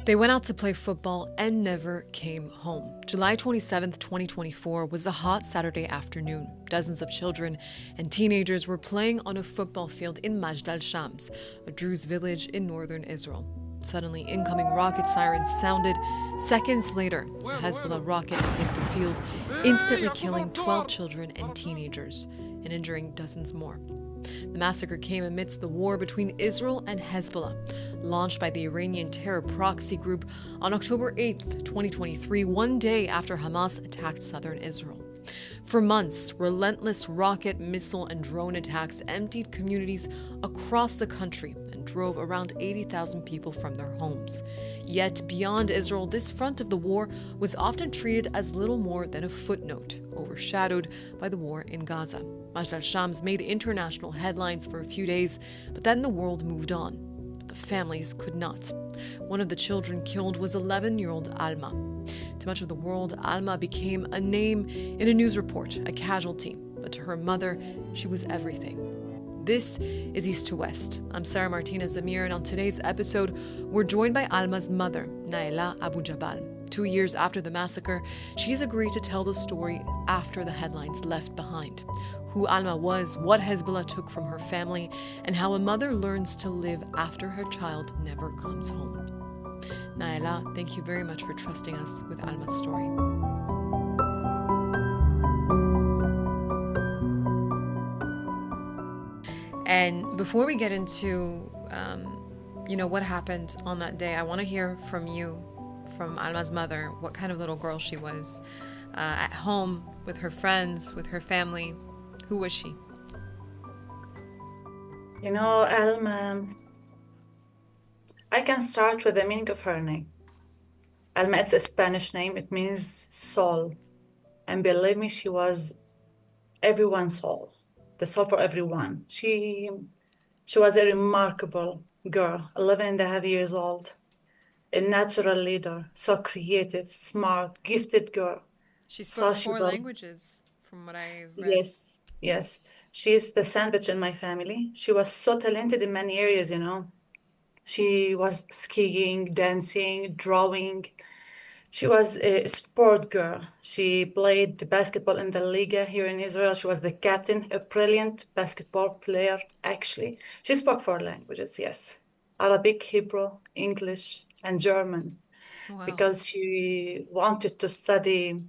They went out to play football and never came home. July 27th, 2024 was a hot Saturday afternoon. Dozens of children and teenagers were playing on a football field in Majdal Shams, a Druze village in northern Israel. Suddenly, incoming rocket sirens sounded. Seconds later, a Hezbollah rocket hit the field, instantly killing 12 children and teenagers and injuring dozens more. The massacre came amidst the war between Israel and Hezbollah, launched by the Iranian terror proxy group on October 8, 2023, one day after Hamas attacked southern Israel. For months, relentless rocket, missile, and drone attacks emptied communities across the country and drove around 80,000 people from their homes. Yet, beyond Israel, this front of the war was often treated as little more than a footnote, overshadowed by the war in Gaza. Majdal Shams made international headlines for a few days, but then the world moved on. But the families could not. One of the children killed was 11-year-old Alma. To much of the world, Alma became a name in a news report, a casualty. But to her mother, she was everything. This is East to West. I'm Sarah Martinez Amir, and on today's episode, we're joined by Alma's mother, Naela Abu Jabal. 2 years after the massacre, she's agreed to tell the story after the headlines left behind. Who Alma was, what Hezbollah took from her family, and how a mother learns to live after her child never comes home. Naela, thank you very much for trusting us with Alma's story. And before we get into, what happened on that day, I want to hear from you, from Alma's mother, what kind of little girl she was at home, with her friends, with her family. Who was she? Alma, I can start with the meaning of her name. Alma, it's a Spanish name. It means soul. And believe me, she was everyone's soul, the soul for everyone. She was a remarkable girl, 11 and a half years old, a natural leader, so creative, smart, gifted girl. She spoke 4 languages, from what I read. Yes. She's the sandwich in my family. She was so talented in many areas, She was skiing, dancing, drawing. She was a sport girl. She played basketball in the Liga here in Israel. She was the captain, a brilliant basketball player, actually. She spoke 4 languages, yes. Arabic, Hebrew, English, and German. Wow. Because she wanted to study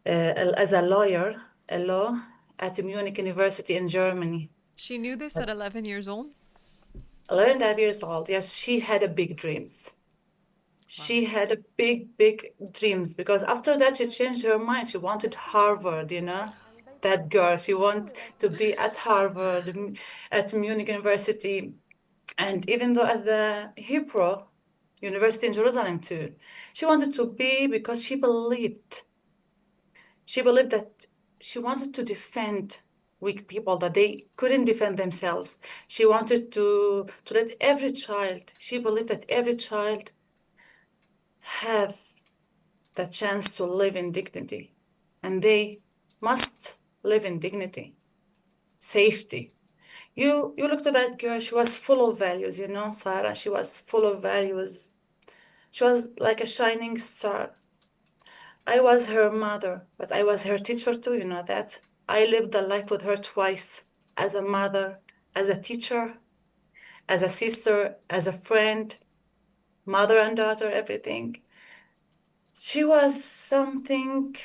as a lawyer, a law, at Munich University in Germany. She knew this at 11 years old? 11 and a half years old, yes. She had a big dreams. She had a big dreams, because after that she changed her mind. She wanted Harvard, that girl. She wanted to be at Harvard, at Munich University, and even though at the Hebrew University in Jerusalem too. She wanted to be, because she believed that she wanted to defend weak people, that they couldn't defend themselves. She wanted to let every child, she believed that every child have the chance to live in dignity, and they must live in dignity, safety. You look to that girl, she was full of values, Sarah, she was full of values. She was like a shining star. I was her mother, but I was her teacher too, that. I lived the life with her twice, as a mother, as a teacher, as a sister, as a friend, mother and daughter, everything. She was something,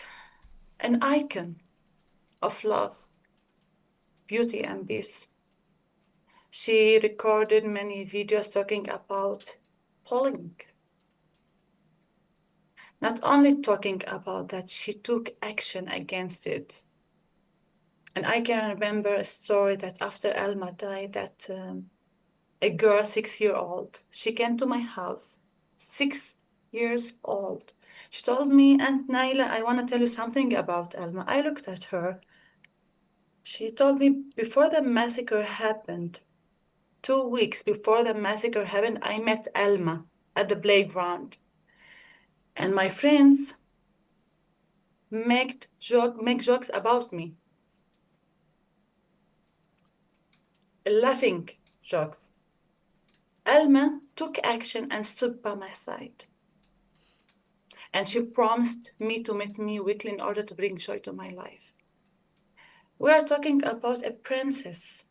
an icon of love, beauty, and peace. She recorded many videos talking about lling. Not only talking about that, she took action against it. And I can remember a story that after Alma died, that a girl, 6-year-old, she came to my house, 6 years old. She told me, "Aunt Naela, I want to tell you something about Alma." I looked at her. She told me, before the massacre happened, 2 weeks before the massacre happened, I met Alma at the playground. And my friends make jokes about me. laughing jokes. Alma took action and stood by my side. And she promised me to meet me weekly in order to bring joy to my life. We are talking about a princess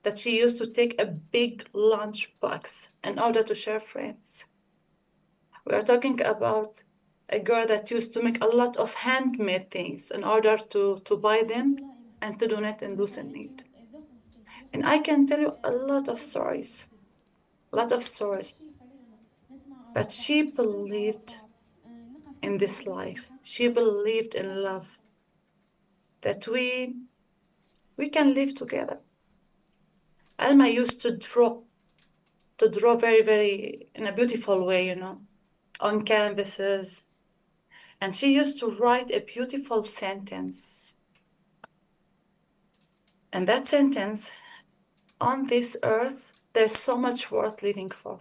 that she used to take a big lunch box in order to share friends. We are talking about a girl that used to make a lot of handmade things in order to buy them and to donate in those in need. And I can tell you a lot of stories, a lot of stories. But she believed in this life. She believed in love, that we can live together. Alma used to draw very, very in a beautiful way, on canvases. And she used to write a beautiful sentence. And that sentence, on this earth, there's so much worth living for.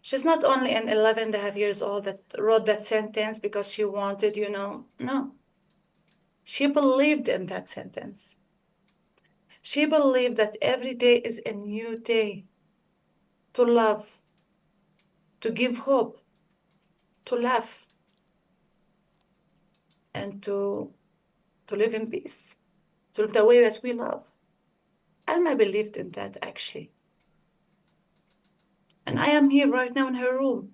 She's not only an 11 and a half years old that wrote that sentence because she wanted, no. She believed in that sentence. She believed that every day is a new day to love, to give hope, to laugh, and to live in peace, to live the way that we love. Alma believed in that, actually. And I am here right now in her room.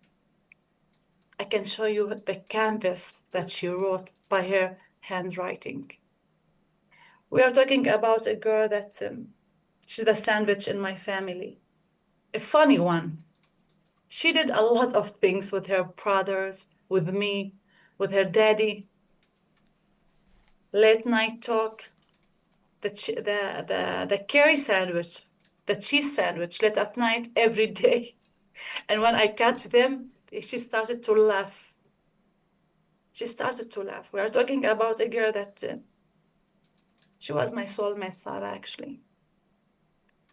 I can show you the canvas that she wrote by her handwriting. We are talking about a girl that she's a sandwich in my family, a funny one. She did a lot of things with her brothers, with me, with her daddy. Late night talk, the curry sandwich, the cheese sandwich, late at night every day. And when I catch them, she started to laugh. She started to laugh. We are talking about a girl that she was my soulmate, Sarah, actually.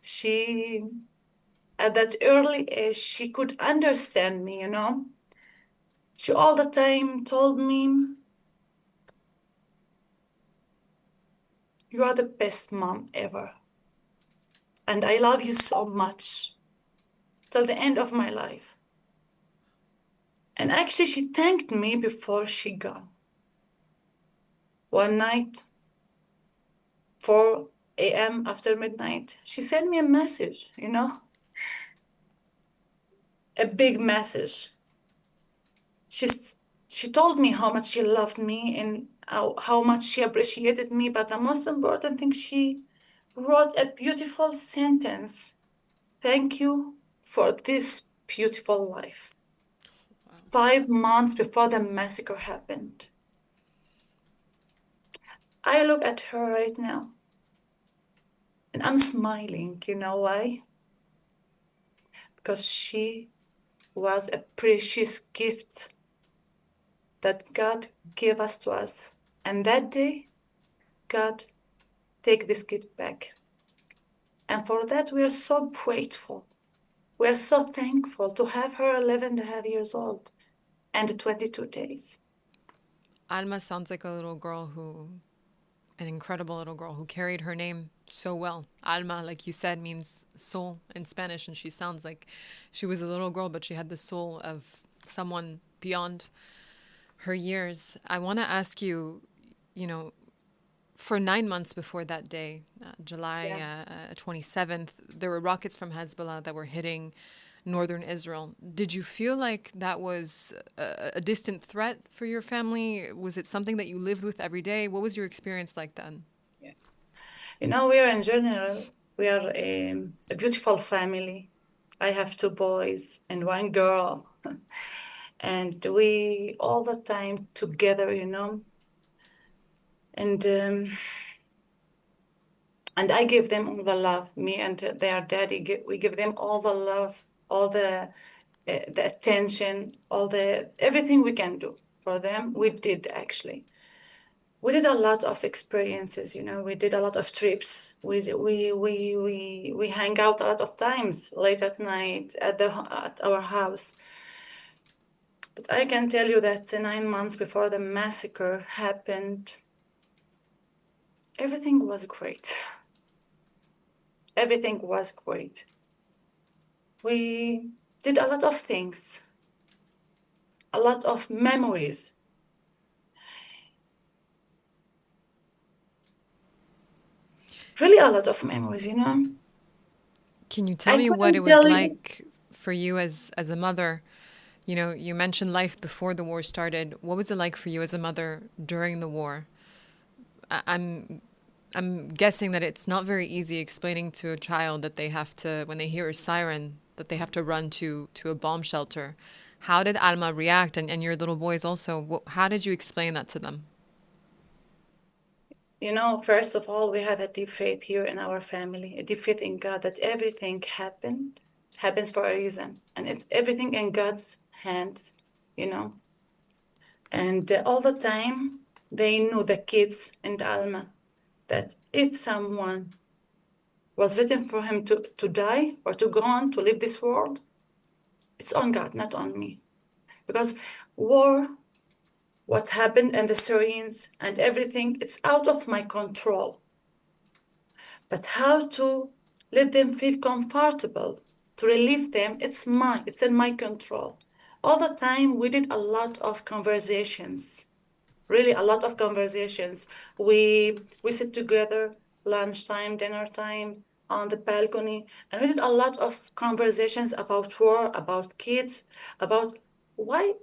She, at that early age, she could understand me, She all the time told me, you are the best mom ever. And I love you so much till the end of my life. And actually, she thanked me before she gone. One night, 4 a.m. after midnight, she sent me a message, a big message. She told me how much she loved me and how much she appreciated me. But the most important thing, she wrote a beautiful sentence. Thank you for this beautiful life. Wow. 5 months before the massacre happened. I look at her right now and I'm smiling. You know why? Because she was a precious gift that God gave us to us. And that day, God take this gift back. And for that, we are so grateful. We are so thankful to have her 11 and a half years old and 22 days. Alma sounds like an incredible little girl who carried her name so well. Alma, like you said, means soul in Spanish, and she sounds like she was a little girl, but she had the soul of someone beyond her years. I want to ask you, for 9 months before that day, July Yeah. 27th, there were rockets from Hezbollah that were hitting northern Israel. Did you feel like that was a distant threat for your family? Was it something that you lived with every day? What was your experience like then? Yeah. We are in general, we are a beautiful family. I have 2 boys and 1 girl. And we all the time together, and I give them all the love. Me and their daddy, we give them all the love, all the attention, all the everything we can do for them. We did actually. We did a lot of experiences. We did a lot of trips. We hang out a lot of times late at night at our house. But I can tell you that 9 months before the massacre happened, everything was great. Everything was great. We did a lot of things, a lot of memories. Really a lot of memories, you know? Can you tell I me what it couldn't was tell you. like for you as a mother? You know, you mentioned life before the war started. What was it like for you as a mother during the war? I'm guessing that it's not very easy explaining to a child that they have to, when they hear a siren, that they have to run to a bomb shelter. How did Alma react, and your little boys also? How did you explain that to them? You know, first of all, we have a deep faith here in our family, a deep faith in God that everything happens for a reason, and it's everything in God's hands, you know. And all the time, they knew, the kids and Alma, that if someone was written for him to die or to go on to leave this world, it's on God, not on me. Because war, what happened, and the Syrians and everything, it's out of my control. But how to let them feel comfortable, to relieve them, it's in my control. All the time, we did a lot of conversations, really a lot of conversations. We sit together, lunchtime, dinner time, on the balcony, and we did a lot of conversations about war, about kids, about why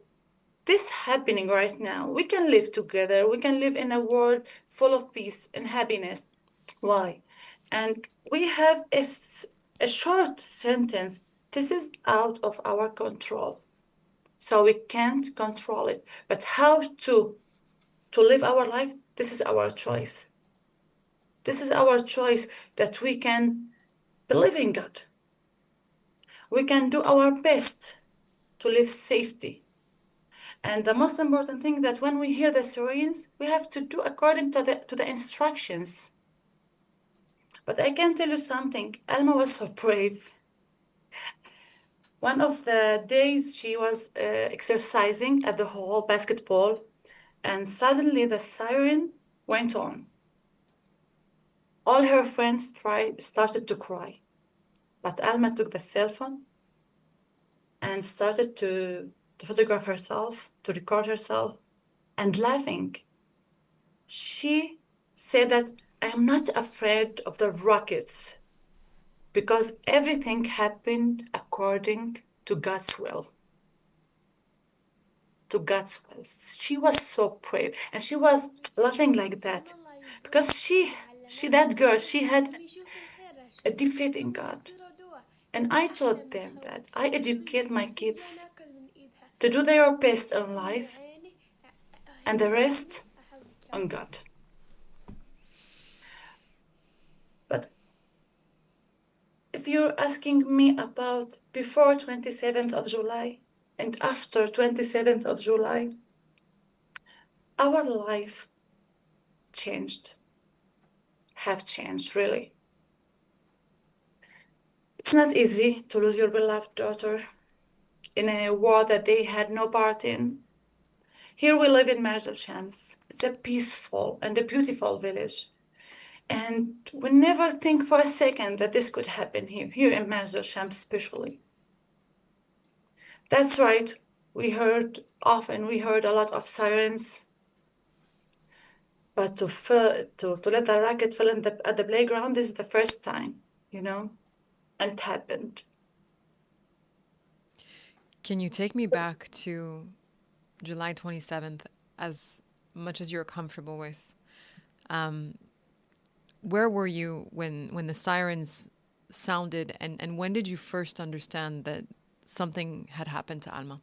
this happening right now. We can live together. We can live in a world full of peace and happiness. Why? And we have a short sentence. This is out of our control. So we can't control it. But how to live our life, this is our choice. This is our choice, that we can believe in God. We can do our best to live safety. And the most important thing, that when we hear the sirens, we have to do according to the instructions. But I can tell you something, Alma was so brave. One of the days she was exercising at the hall, basketball, and suddenly the siren went on. All her friends started to cry. But Alma took the cell phone and started to photograph herself, to record herself, and laughing. She said that I am not afraid of the rockets because everything happened according to God's will. To God's will. She was so brave, and she was laughing like that because that girl, she had a deep faith in God. And I taught them that I educate my kids to do their best in life and the rest on God. But if you're asking me about before 27th of July and after 27th of July, our life have changed really. It's not easy to lose your beloved daughter in a war that they had no part in. Here we live in Majdal Shams. It's a peaceful and a beautiful village. And we never think for a second that this could happen here in Majdal Shams especially. That's right, we heard a lot of sirens, but to let the rocket fall at the playground, this is the first time, you know, and it happened. Can you take me back to July 27th, as much as you're comfortable with? Where were you when the sirens sounded, and when did you first understand that something had happened to Alma?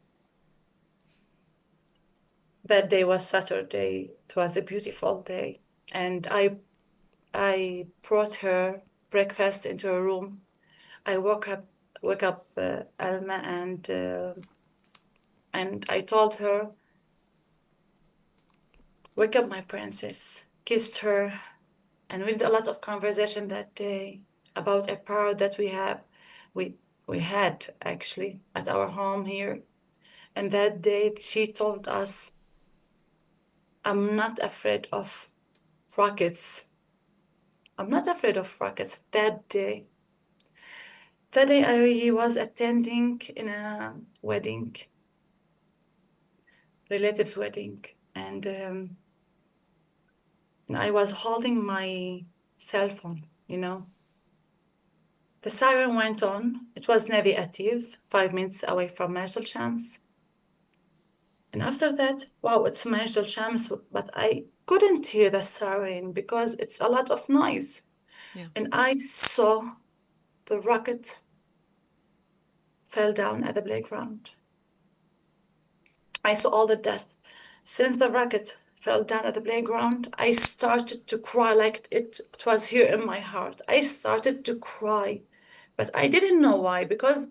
That day was Saturday. It was a beautiful day, and I brought her breakfast into her room. I woke up Alma, and I told her, "Wake up, my princess." Kissed her, and we had a lot of conversation that day about a parrot that we had actually at our home here. And that day she told us, "I'm not afraid of rockets. I'm not afraid of rockets." That day That day I was attending in a wedding, relative's wedding, and I was holding my cell phone, you know. The siren went on. It was Navy Ativ, 5 minutes away from Majdal Shams. And after that, wow, it's Majdal Shams, but I couldn't hear the siren because it's a lot of noise. Yeah. And I saw the rocket fell down at the playground. I saw all the dust. Since the rocket fell down at the playground, I started to cry like it was here in my heart. I started to cry, but I didn't know why because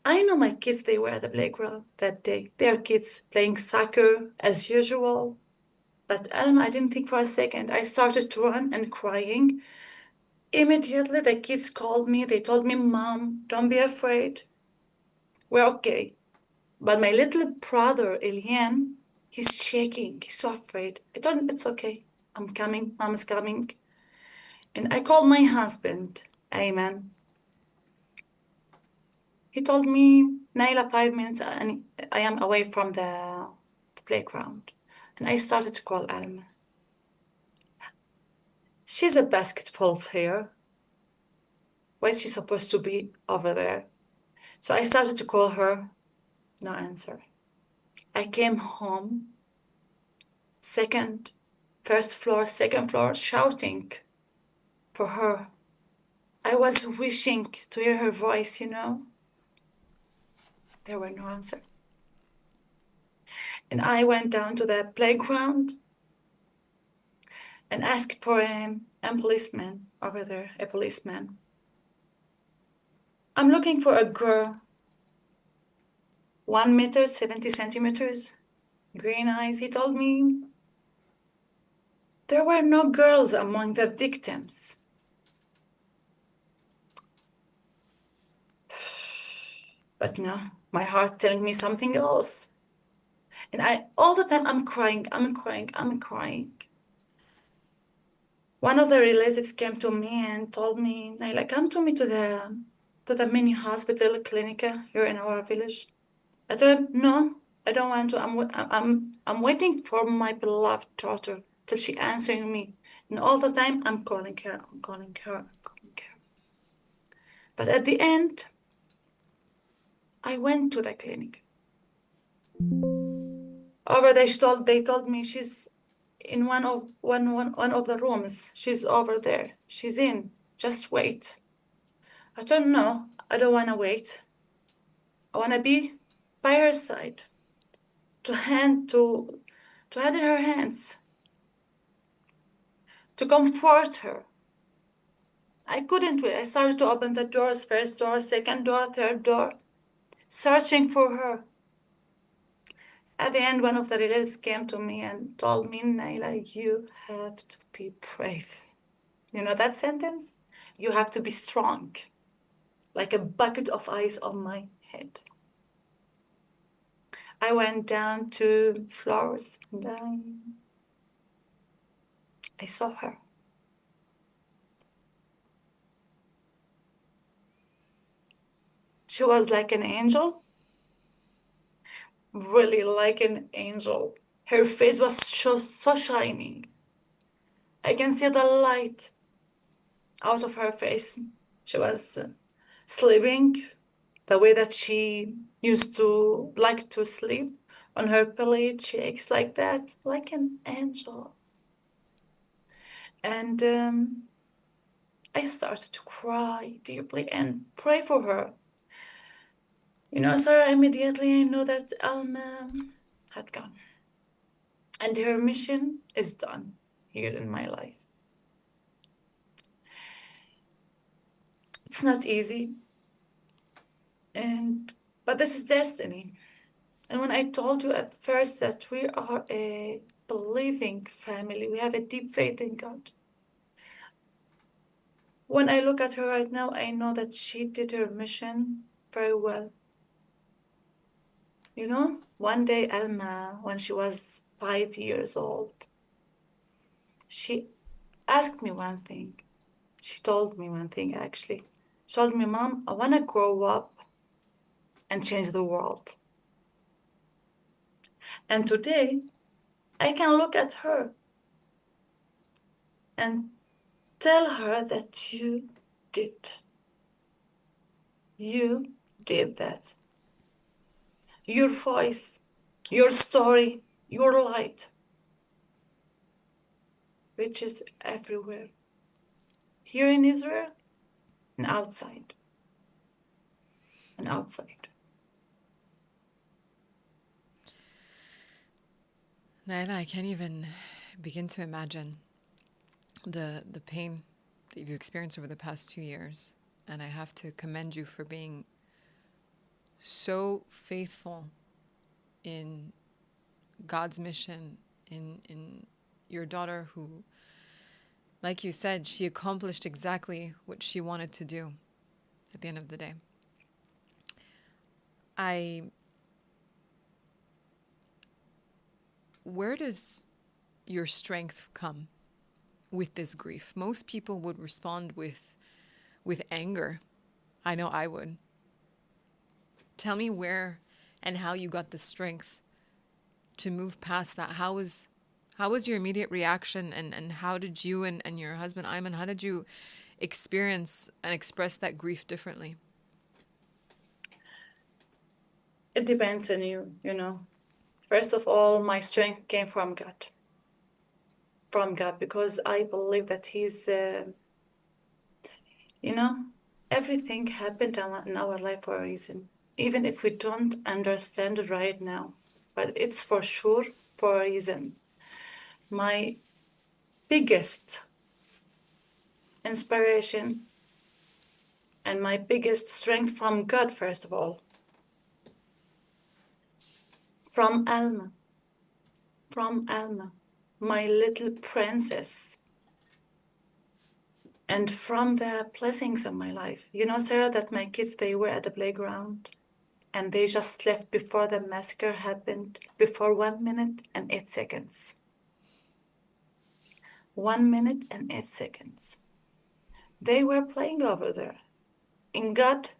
I know my kids, they were at the playground that day. They are kids playing soccer as usual. But Alma, I didn't think for a second. I started to run and crying. Immediately, the kids called me. They told me, Mom, don't be afraid. We're okay. But my little brother, Elian, he's shaking. He's so afraid. I told him, it's okay. I'm coming. Mom is coming. And I called my husband, Ayman. He told me, Naela, 5 minutes and I am away from the playground. And I started to call Alma. She's a basketball player. Why is she supposed to be over there? So I started to call her. No answer. I came home, first floor, second floor, shouting for her. I was wishing to hear her voice, you know. There were no answer. And I went down to the playground and asked for a policeman over there, a policeman. I'm looking for a girl, 1 meter, 70 centimeters, green eyes. He told me there were no girls among the victims. But no, my heart telling me something else. And all the time, I'm crying. One of the relatives came to me and told me, Naila, come to me to the mini hospital clinic here in our village. I told him, no, I don't want to. I'm waiting for my beloved daughter till she answering me. And all the time, I'm calling her. But at the end, I went to the clinic. Over there, they told me she's in one of the rooms. She's over there. She's in. Just wait. I told him, no, I don't want to wait. I want to be by her side, to hand in her hands, to comfort her. I couldn't wait. I started to open the doors, first door, second door, third door, searching for her. At the end, one of the relatives came to me and told me, Naila, you have to be brave. You know that sentence? You have to be strong, like a bucket of ice on my head. I went down to floors and I saw her. She was like an angel, really like an angel. Her face was so shining. I can see the light out of her face. She was sleeping the way that she used to like to sleep on her pillow cheeks like that, like an angel. And I started to cry deeply and pray for her. You know, Sarah, immediately I know that Alma had gone. And her mission is done here in my life. It's not easy, but this is destiny. And when I told you at first that we are a believing family, we have a deep faith in God. When I look at her right now, I know that she did her mission very well. You know, one day Alma, when she was 5 years old, she asked me one thing. She told me one thing, actually. told me, Mom, I want to grow up and change the world. And today, I can look at her and tell her that you did. You did that. Your voice, your story, your light reaches everywhere, here in Israel and outside. And outside. Naela, I can't even begin to imagine the pain that you've experienced over the past 2 years. And I have to commend you for being so faithful in God's mission, in your daughter who, like you said, she accomplished exactly what she wanted to do at the end of the day. Where does your strength come with this grief? Most people would respond with anger. I know I would. Tell me where and how you got the strength to move past that. How was your immediate reaction, and how did you and your husband Ayman, how did you experience and express that grief differently? It depends on you, First of all, my strength came from God. From God, because I believe that He's, everything happened in our life for a reason, even if we don't understand it right now. But it's for sure for a reason. My biggest inspiration and my biggest strength from God, first of all, from Alma, my little princess, and from the blessings of my life. You know, Sarah, that my kids, they were at the playground and they just left before the massacre happened, before 1 minute and 8 seconds. 1 minute and 8 seconds. They were playing over there. And God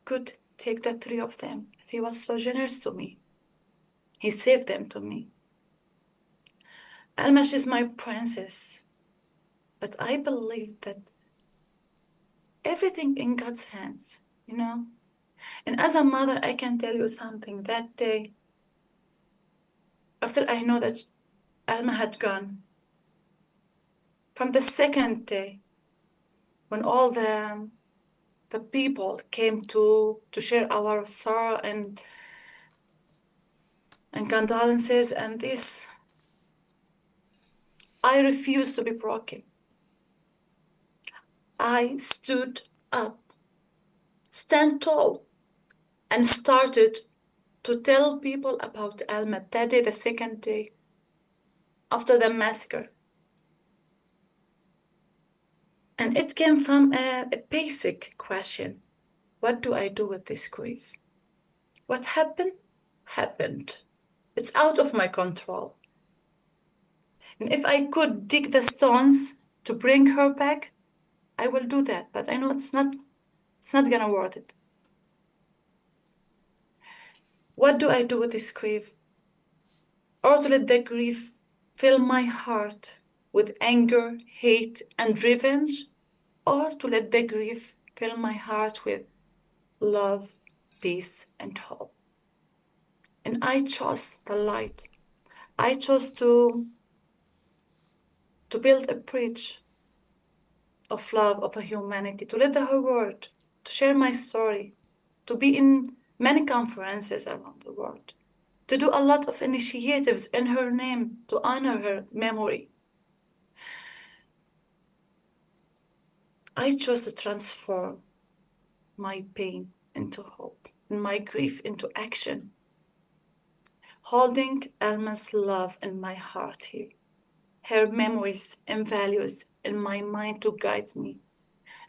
could take the 3 of them. He was so generous to me. He saved them to me. Alma, she's my princess. But I believe that everything in God's hands, And as a mother, I can tell you something. That day, after I know that Alma had gone, from the second day, when all the people came to share our sorrow and condolences and this, I refused to be broken. I stood up, stand tall, and started to tell people about Alma that day, the second day after the massacre. And it came from a basic question. What do I do with this grief? What happened? Happened. It's out of my control. And if I could dig the stones to bring her back, I will do that. But I know it's not gonna worth it. What do I do with this grief? Or to let the grief fill my heart with anger, hate, and revenge? Or to let the grief fill my heart with love, peace, and hope? And I chose the light. I chose to build a bridge of love, of a humanity, to let the whole world, to share my story, to be in many conferences around the world, to do a lot of initiatives in her name to honor her memory. I chose to transform my pain into hope and my grief into action, holding Alma's love in my heart here, her memories and values in my mind to guide me,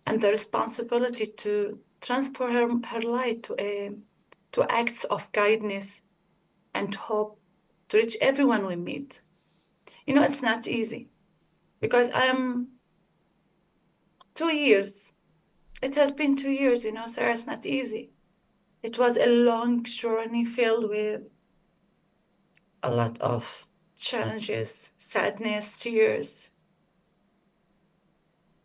and the responsibility to transfer her light to acts of kindness and hope to reach everyone we meet. It's not easy because I am 2 years. It has been 2 years, Sarah, it's not easy. It was a long journey filled with a lot of challenges, sadness, tears,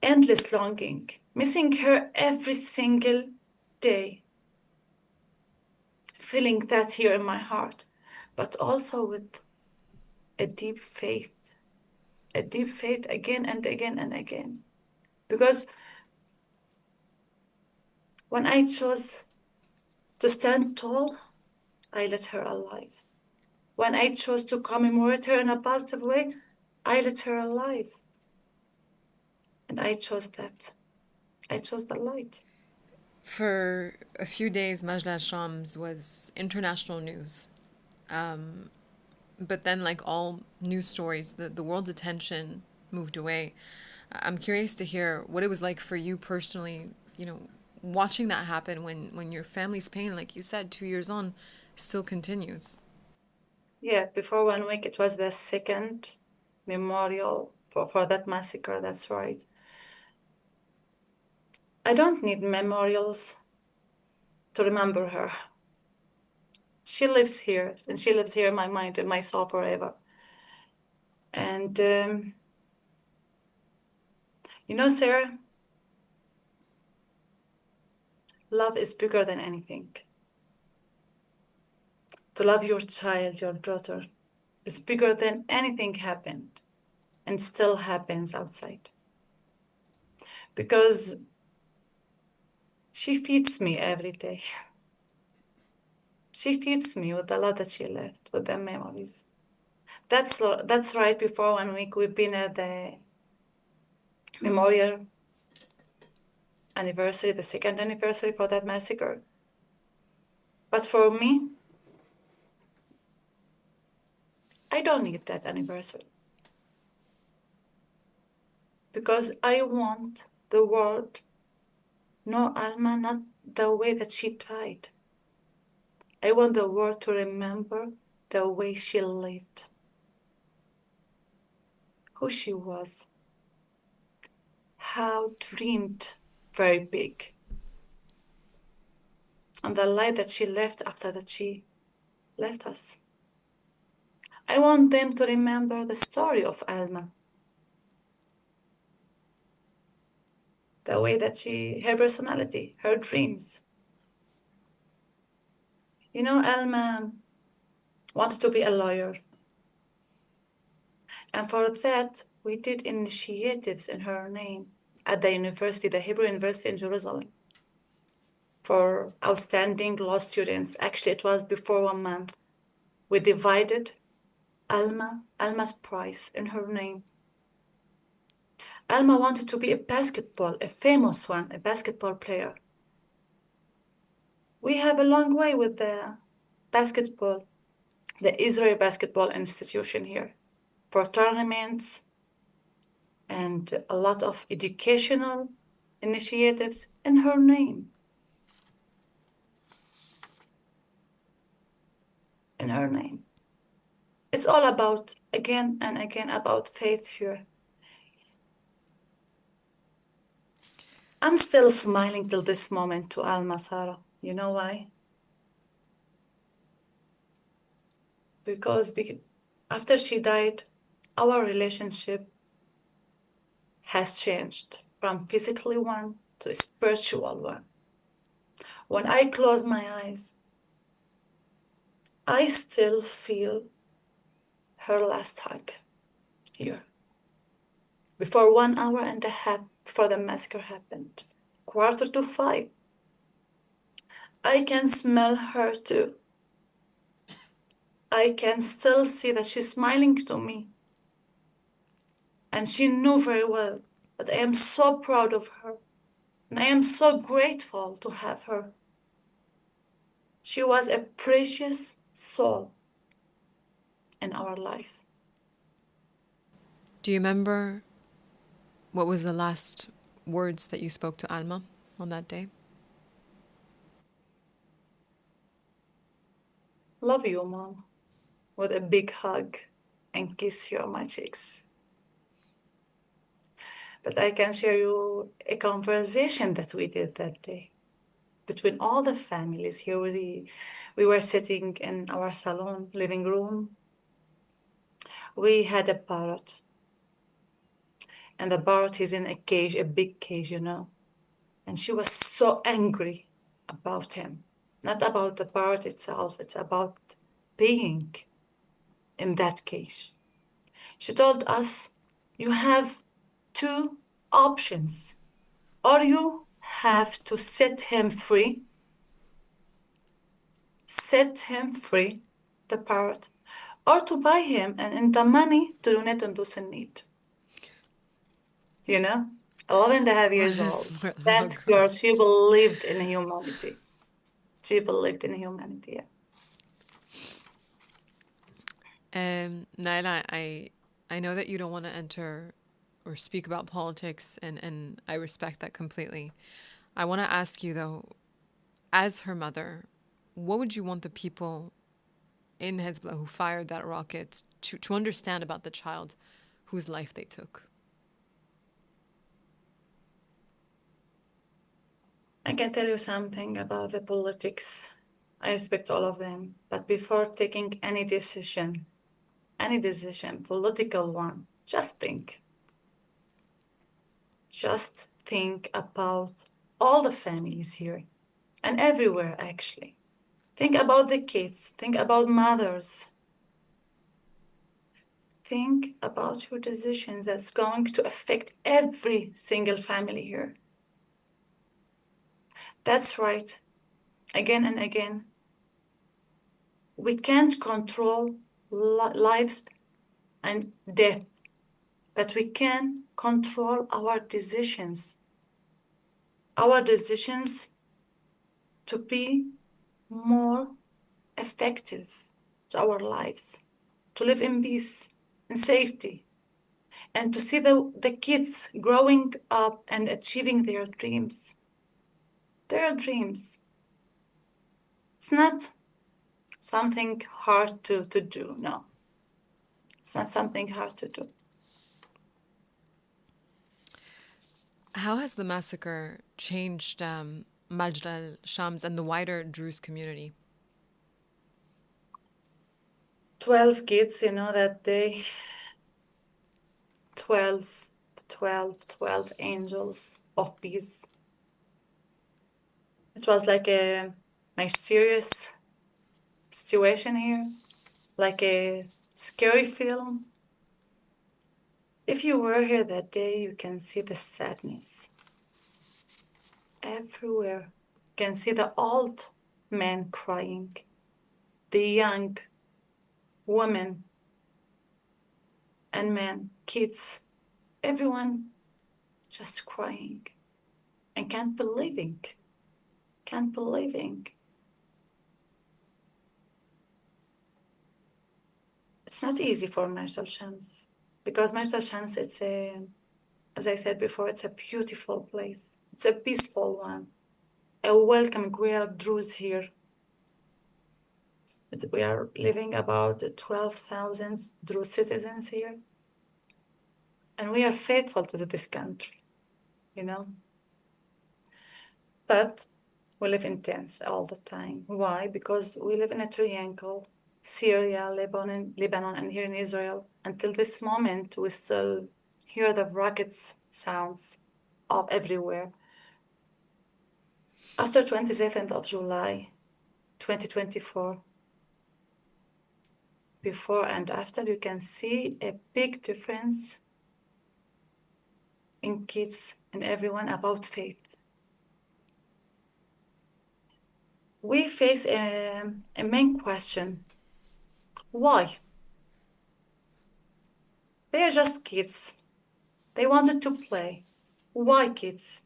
endless longing, missing her every single day, feeling that here in my heart, but also with a deep faith, again and again and again. Because when I chose to stand tall, I let her alive. When I chose to commemorate her in a positive way, I let her alive. And I chose that. I chose the light. For a few days, Majdal Shams was international news. But then, like all news stories, the world's attention moved away. I'm curious to hear what it was like for you personally, watching that happen when your family's pain, like you said, 2 years on, still continues. Yeah, before 1 week, it was the second memorial for that massacre. That's right. I don't need memorials to remember her. She lives here, and she lives here in my mind and my soul forever. And, Sarah, love is bigger than anything. To love your child, your daughter, is bigger than anything happened and still happens outside. Because she feeds me every day. She feeds me with the love that she left, with the memories. That's right. Before 1 week, we've been at the memorial anniversary, the second anniversary for that massacre. But for me, I don't need that anniversary. Because I want the world know Alma not the way that she tried. I want the world to remember the way she lived, who she was, how dreamed very big, and the light that she left after that she left us. I want them to remember the story of Alma, the way that her personality, her dreams. Alma wanted to be a lawyer. And for that, we did initiatives in her name at the university, the Hebrew University in Jerusalem, for outstanding law students. Actually, it was before 1 month. We divided Alma's prize in her name. Alma wanted to be a famous one, a basketball player. We have a long way with the basketball, the Israel Basketball Institution here, for tournaments and a lot of educational initiatives in her name. In her name. It's all about, again and again, about faith here. I'm still smiling till this moment to Alma, Sarah. You know why? Because after she died, our relationship has changed from physically one to a spiritual one. When I close my eyes, I still feel her last hug here. Before 1 hour and a half before the massacre happened, 4:45, I can smell her too. I can still see that she's smiling to me. And she knew very well that I am so proud of her. And I am so grateful to have her. She was a precious soul in our life. Do you remember what was the last words that you spoke to Alma on that day? Love you, Mom, with a big hug and kiss you on my cheeks. But I can share you a conversation that we did that day between all the families here. We were sitting in our salon living room. We had a parrot, and the parrot is in a cage, a big cage, and she was so angry about him. Not about the parrot itself, it's about being in that cage. She told us, you have two options, or you have to set him free, the parrot, or to buy him and in the money to donate on those in need. 11 and a half years old. That girl, she believed in humanity. Yeah. Naela, I know that you don't want to enter or speak about politics, and I respect that completely. I want to ask you, though, as her mother, what would you want the people in Hezbollah who fired that rocket to understand about the child whose life they took? I can tell you something about the politics. I respect all of them, but before taking any decision, political one, just think. Just think about all the families here and everywhere, actually. Think about the kids. Think about mothers. Think about your decisions that's going to affect every single family here. That's right. Again and again, we can't control lives and death, but we can control our decisions. Our decisions to be more effective to our lives, to live in peace and safety, and to see the kids growing up and achieving their dreams. Their dreams. It's not something hard to do, no. It's not something hard to do. How has the massacre changed Majdal Shams and the wider Druze community? 12 kids, that day. 12 angels of peace. It was like a mysterious situation here, like a scary film. If you were here that day, you can see the sadness everywhere. You can see the old men crying, the young women and men, kids, everyone just crying and can't believing. It's not easy for Majdal Shams because Majdal Shams, as I said before, it's a beautiful place. It's a peaceful one, a welcoming. We are Druze here. We are living about 12,000 Druze citizens here. And we are faithful to this country, But we live in tents all the time. Why? Because we live in a triangle, Syria, Lebanon, and here in Israel. Until this moment, we still hear the rockets sounds of everywhere. After 27th of July, 2024, before and after, you can see a big difference in kids and everyone about faith. We face a main question. Why? They are just kids. They wanted to play. Why kids?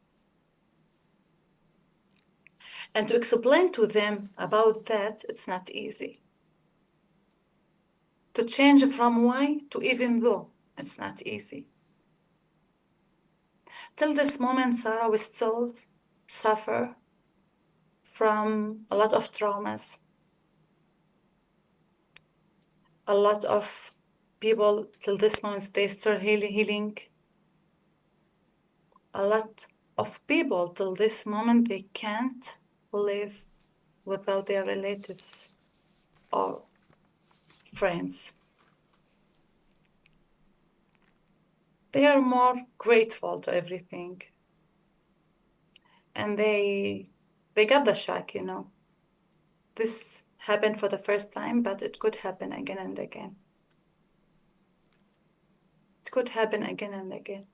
And to explain to them about that, it's not easy. To change from why to even though, it's not easy. Till this moment, Sarah, we still suffer from a lot of traumas. A lot of people till this moment, they still healing. a lot of people till this moment, they can't live without their relatives or friends. They are more grateful to everything. And they got the shock, you know. This happened for the first time, but it could happen again and again. It could happen again and again.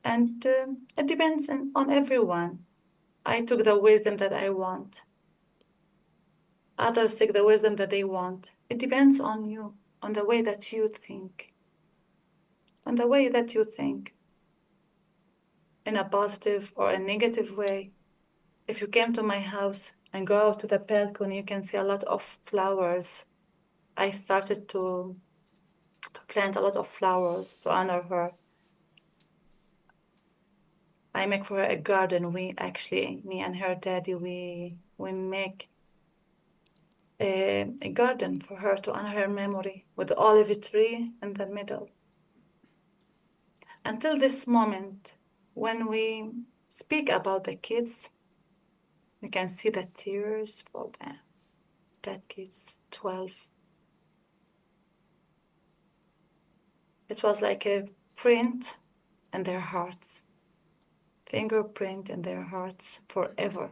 And it depends on everyone. I took the wisdom that I want. Others take the wisdom that they want. It depends on you, on the way that you think. On the way that you think. In a positive or a negative way. If you came to my house and go out to the balcony, you can see a lot of flowers. I started to plant a lot of flowers to honor her. I make for her a garden. We actually, me and her daddy, we make a garden for her to honor her memory with the olive tree in the middle. Until this moment, when we speak about the kids, you can see the tears fall down. That kid's 12. It was like a print in their hearts, fingerprint in their hearts forever.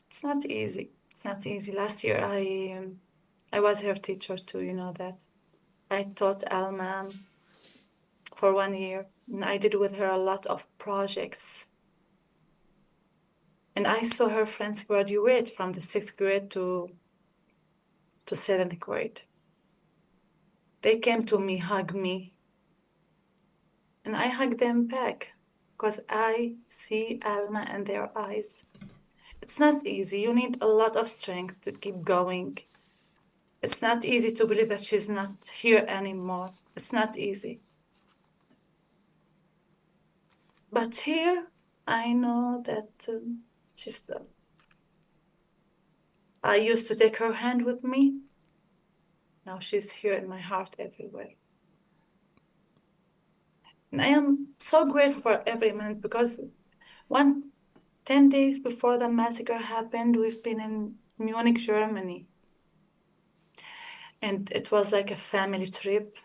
It's not easy. It's not easy. Last year, I was her teacher too, you know that. I taught Alma for 1 year, and I did with her a lot of projects. And I saw her friends graduate from the 6th grade to 7th grade. They came to me, hug me, and I hug them back because I see Alma in their eyes. It's not easy. You need a lot of strength to keep going. It's not easy to believe that she's not here anymore. It's not easy. But here, I know that she's still. I used to take her hand with me. Now she's here in my heart everywhere. And I am so grateful for every minute because 10 days before the massacre happened, we've been in Munich, Germany. And it was like a family trip,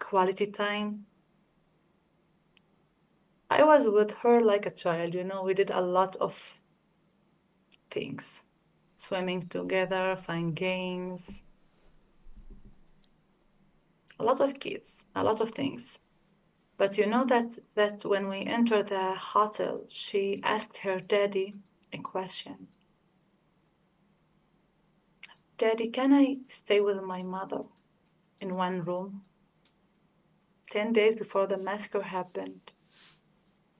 quality time. I was with her like a child, you know, we did a lot of things. Swimming together, fun games. A lot of kids, a lot of things. But you know that when we entered the hotel, she asked her daddy a question. Daddy, can I stay with my mother in one room? 10 days before the massacre happened.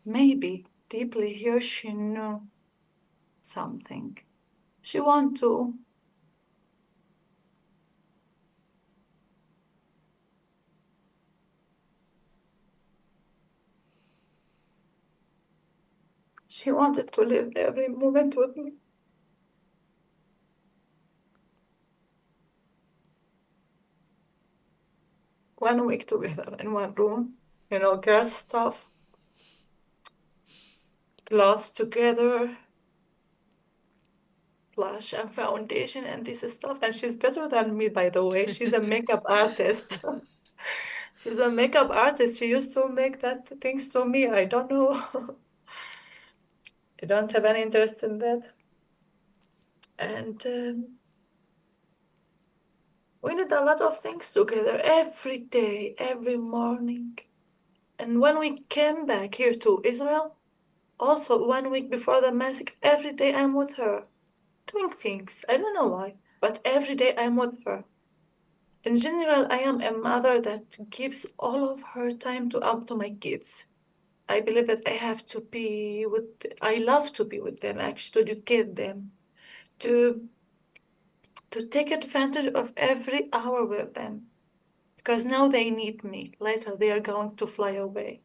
Maybe deeply here she knew something. She wanted to. She wanted to live every moment with me. One week together in one room, you know, girls stuff, gloves together, blush and foundation and this stuff. And she's better than me, by the way. She's a makeup artist. She's a makeup artist. She used to make that things to me. I don't know. I don't have any interest in that. And we did a lot of things together every day, every morning. And when we came back here to Israel, also 1 week before the massacre, every day I'm with her, doing things. I don't know why, but every day I'm with her. In general, I am a mother that gives all of her time to my kids. I believe that I love to be with them, actually, to educate them, to take advantage of every hour with them. Because now they need me. Later, they are going to fly away.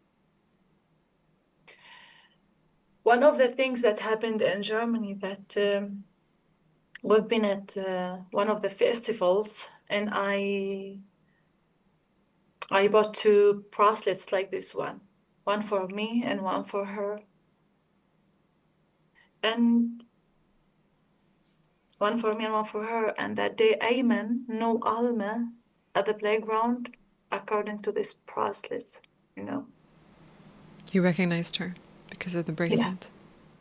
One of the things that happened in Germany that we've been at one of the festivals, and I bought 2 bracelets like this one. one for me and one for her. And one for me and one for her. And that day, Ayman knew Alma at the playground according to this bracelet, you know. You recognized her because of the Yeah. bracelet.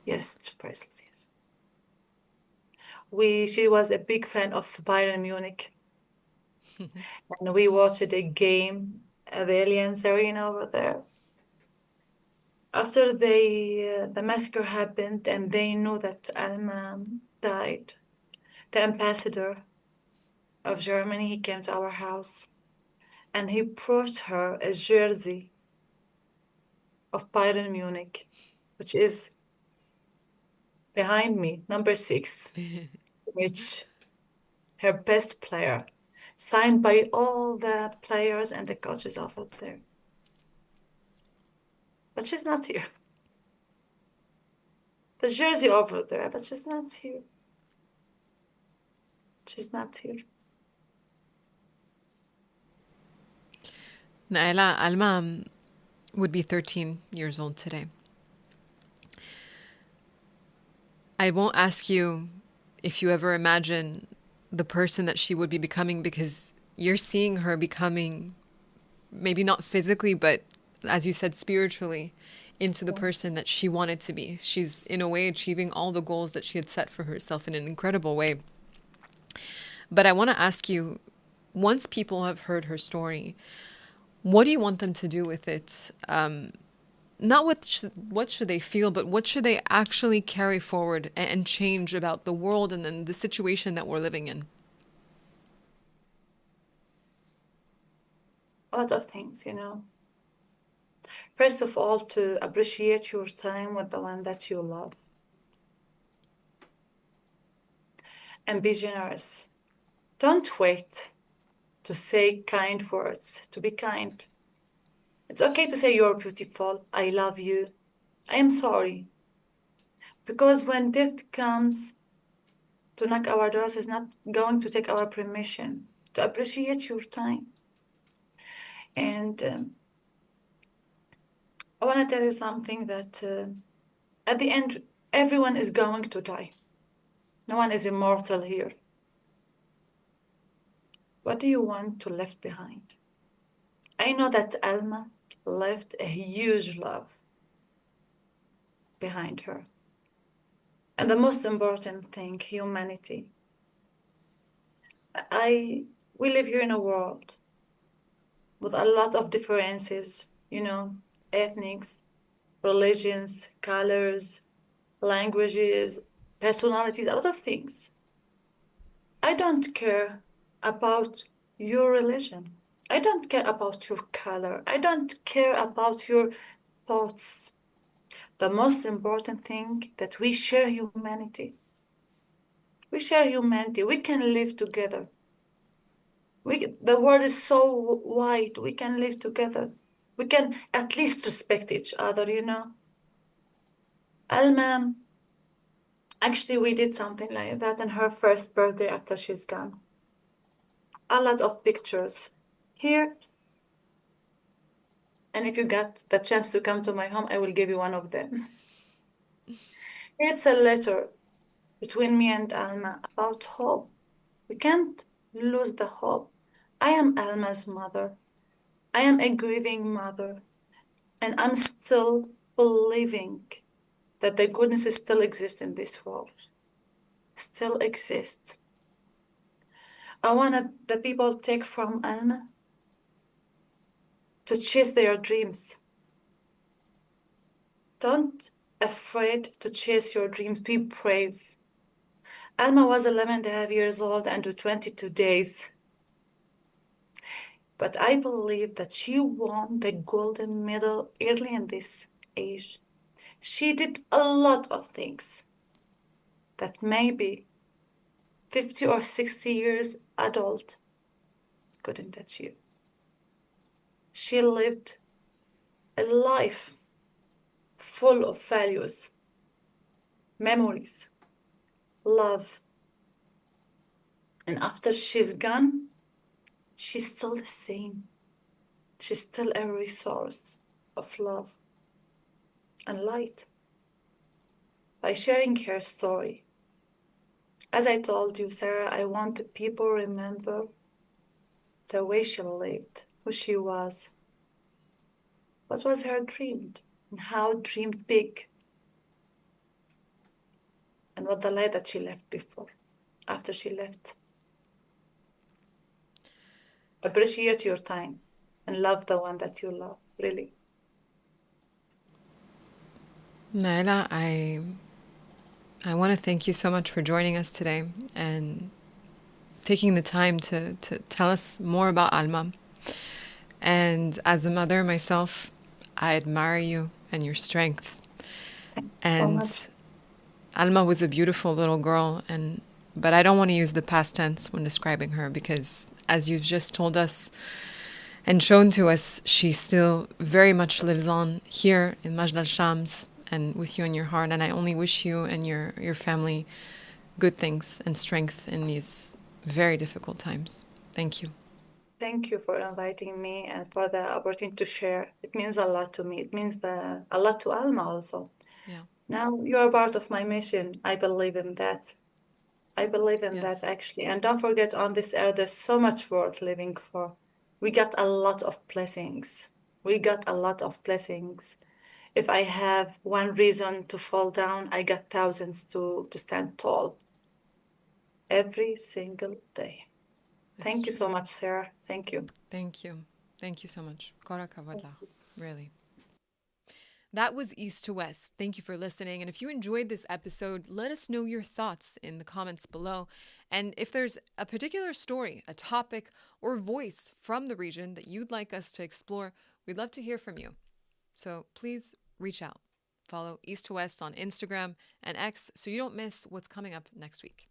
Yes, it's bracelet, yes. She was a big fan of Bayern Munich. And we watched a game at the Allianz Arena over there. After the massacre happened and they knew that Alma died, the ambassador of Germany, he came to our house and he brought her a jersey of Bayern Munich, which is behind me, number 6, which her best player, signed by all the players and the coaches over there. But she's not here. The jersey over there, but she's not here. She's not here. Naela, Alma would be 13 years old today. I won't ask you if you ever imagine the person that she would be becoming, because you're seeing her becoming, maybe not physically, but as you said, spiritually, into the person that she wanted to be. She's in a way achieving all the goals that she had set for herself in an incredible way. But I want to ask you, once people have heard her story, what do you want them to do with it? Not what should they feel, but what should they actually carry forward and change about the world and then the situation that we're living in? A lot of things, you know. First of all, to appreciate your time with the one that you love. And be generous. Don't wait to say kind words, to be kind. It's okay to say you're beautiful, I love you, I am sorry. Because when death comes to knock our doors, it's not going to take our permission. To appreciate your time. And I want to tell you something that at the end, everyone is going to die. No one is immortal here. What do you want to leave behind? I know that Alma left a huge love behind her. And the most important thing, humanity. We live here in a world with a lot of differences, you know, ethnics, religions, colors, languages, personalities, a lot of things. I don't care about your religion. I don't care about your color. I don't care about your thoughts. The most important thing that we share humanity. We share humanity. We can live together. The world is so wide. We can live together. We can at least respect each other, you know. Alma, actually, we did something like that on her first birthday after she's gone. A lot of pictures here. And if you got the chance to come to my home, I will give you one of them. It's a letter between me and Alma about hope. We can't lose the hope. I am Alma's mother. I am a grieving mother. And I'm still believing that the goodness still exists in this world. Still exists. I want the people take from Alma to chase their dreams. Don't afraid to chase your dreams. Be brave. Alma was 11 and a half years old and 22 days. But I believe that she won the golden medal early in this age. She did a lot of things that maybe 50 or 60 years adult couldn't achieve. She lived a life full of values, memories, love. And after she's gone, she's still the same. She's still a resource of love. and light by sharing her story. As I told you, Sarah, I want the people remember the way she lived, who she was, what was her dream, and how dreamed big, and what the light that she left before, after she left. Appreciate your time and love the one that you love, really. Naela, I want to thank you so much for joining us today and taking the time to tell us more about Alma. And as a mother myself, I admire you and your strength. Thank you so much. And Alma was a beautiful little girl, but I don't want to use the past tense when describing her because, as you've just told us and shown to us, she still very much lives on here in Majdal Shams and with you in your heart. And I only wish you and your family good things and strength in these very difficult times. Thank you. Thank you for inviting me and for the opportunity to share. It means a lot to me. It means a lot to Alma also. Yeah. Now you are part of my mission. I believe in that. I believe in that Yes. actually. And don't forget, on this earth, there's so much worth living for. We got a lot of blessings. We got a lot of blessings. If I have one reason to fall down, I got thousands to stand tall every single day. It's Thank you true. so much, Sarah. Thank you. Thank you. Thank you so much. Kora kavod, really. That was East to West. Thank you for listening. And if you enjoyed this episode, let us know your thoughts in the comments below. And if there's a particular story, a topic, or voice from the region that you'd like us to explore, we'd love to hear from you. So please reach out. Follow East to West on Instagram and X so you don't miss what's coming up next week.